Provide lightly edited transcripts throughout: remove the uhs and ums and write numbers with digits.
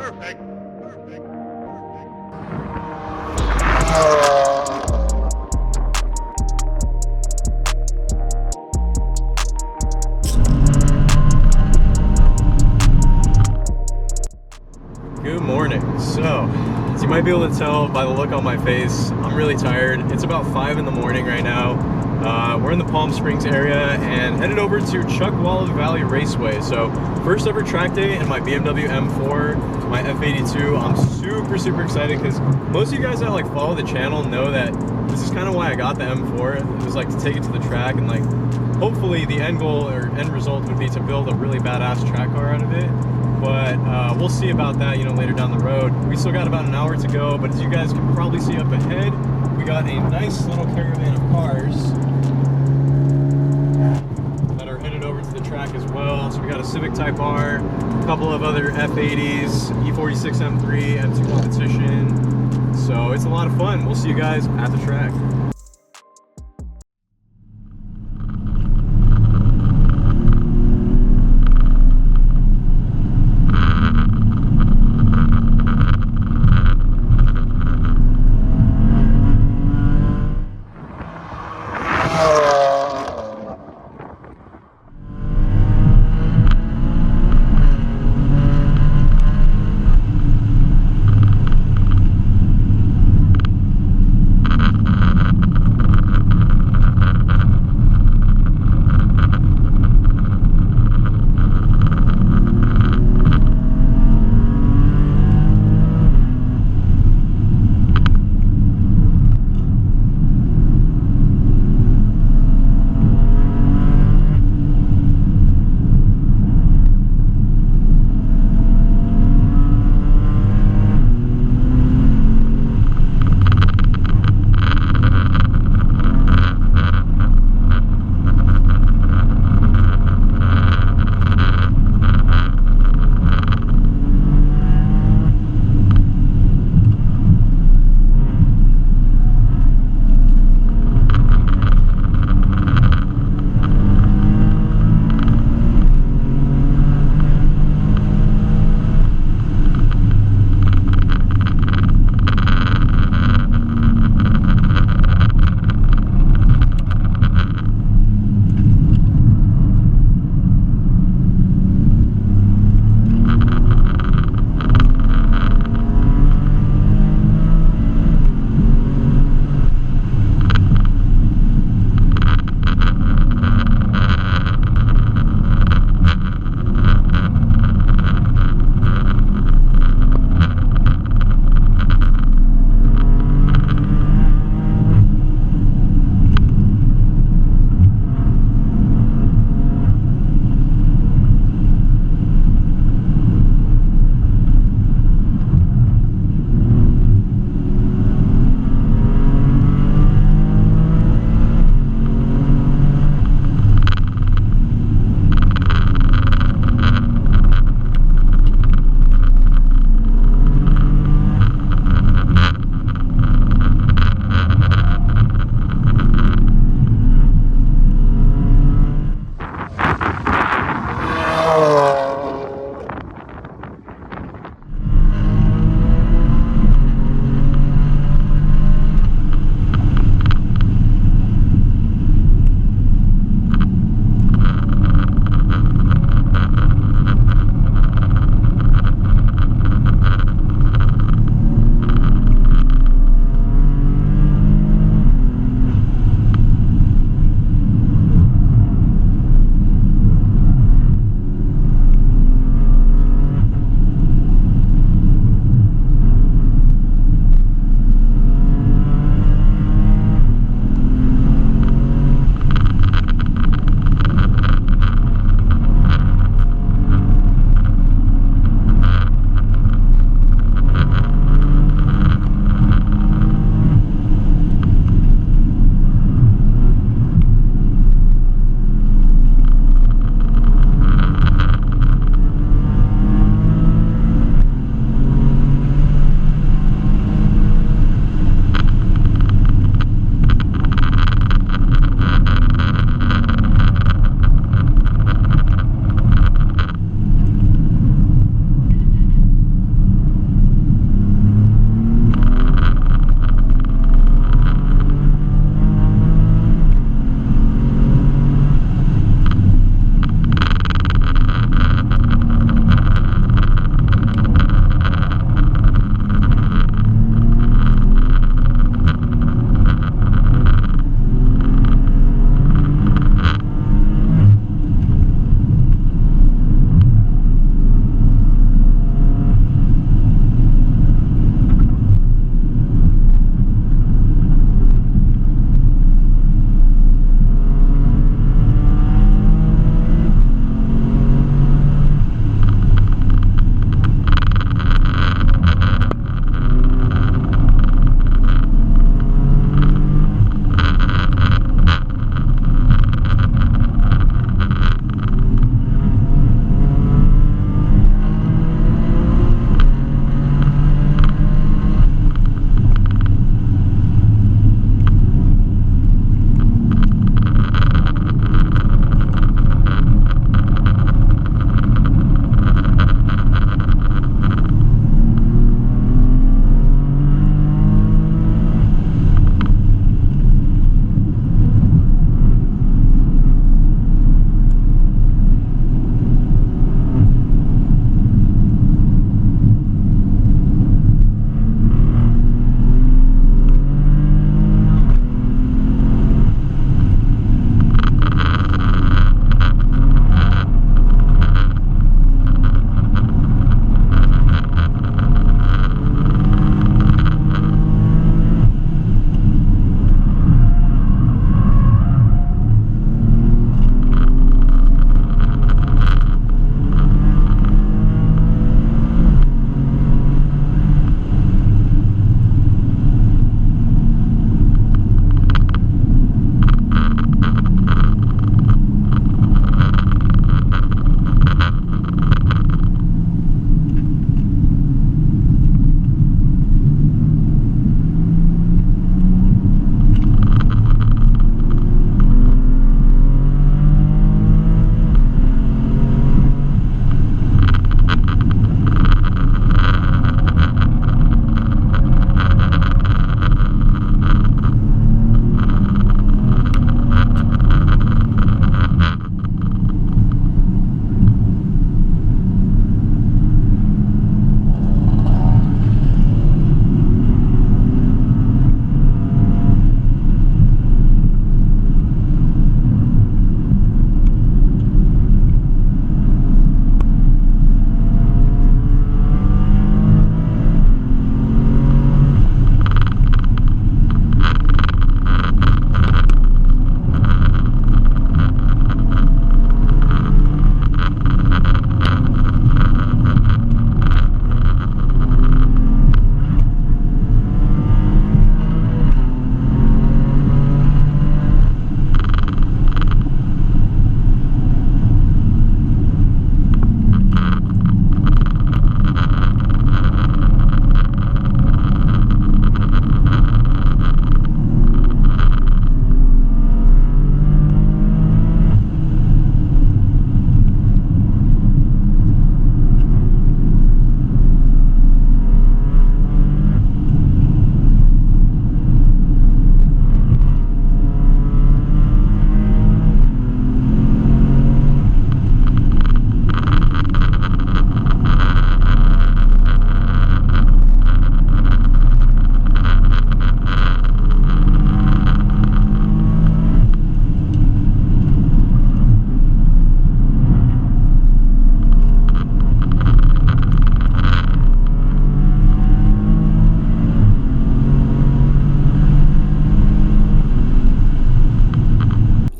Perfect. Good morning. So, as you might be able to tell by the look on my face, I'm really tired. It's about 5 in the morning right now. We're in the Palm Springs area and headed over to Chuckwalla Valley Raceway. So, first ever track day in my BMW M4, my F82. I'm super excited because most of you guys that like follow the channel know that this is kind of why I got the M4. It was like to take it to the track and like hopefully the end goal or end result would be to build a really badass track car out of it. But we'll see about that, later down the road. We still got about an hour to go, but as you guys can probably see up ahead, we got a nice little caravan of cars that are headed over to the track as well. So we got a Civic Type R, a couple of other F80s, E46 M3, M2 competition. So it's a lot of fun. We'll see you guys at the track.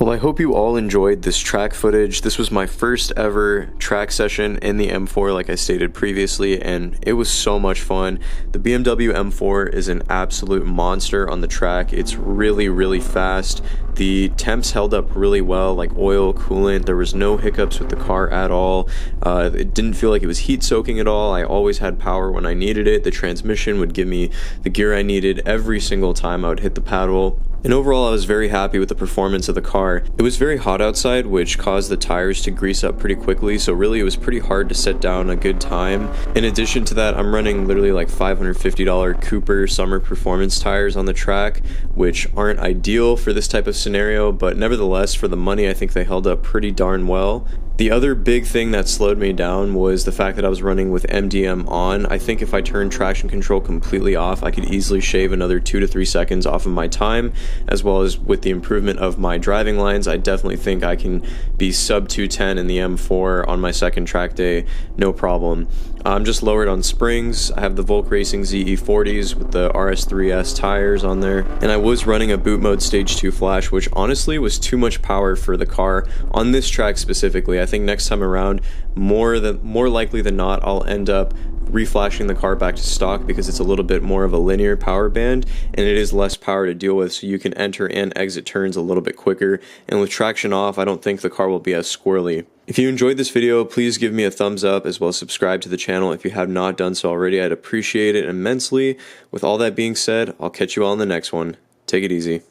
Well, I hope you all enjoyed this track footage. This was my first ever track session in the M4, like I stated previously, and it was so much fun. The BMW M4 is an absolute monster on the track. It's really, really fast. The temps held up really well, like oil, coolant. There was no hiccups with the car at all. It didn't feel like it was heat soaking at all. I always had power when I needed it. The transmission would give me the gear I needed every single time I would hit the paddle. And overall, I was very happy with the performance of the car. It was very hot outside, which caused the tires to grease up pretty quickly, so really it was pretty hard to set down a good time. In addition to that, I'm running literally like $550 Cooper summer performance tires on the track, which aren't ideal for this type of scenario, but nevertheless, for the money, I think they held up pretty darn well. The other big thing that slowed me down was the fact that I was running with MDM on. I think if I turned traction control completely off, I could easily shave another 2 to 3 seconds off of my time, as well as with the improvement of my driving lines. I definitely think I can be sub 210 in the M4 on my second track day, no problem. I'm just lowered on springs. I have the Volk Racing ZE40s with the RS3S tires on there, and I was running a boot mode stage 2 flash, which honestly was too much power for the car on this track specifically. I think next time around, more likely than not, I'll end up reflashing the car back to stock because it's a little bit more of a linear power band and it is less power to deal with, so you can enter and exit turns a little bit quicker, and with traction off I don't think the car will be as squirrely. If you enjoyed this video, please give me a thumbs up as well as subscribe to the channel if you have not done so already. I'd appreciate it immensely. With all that being said, I'll catch you all in the next one. Take it easy.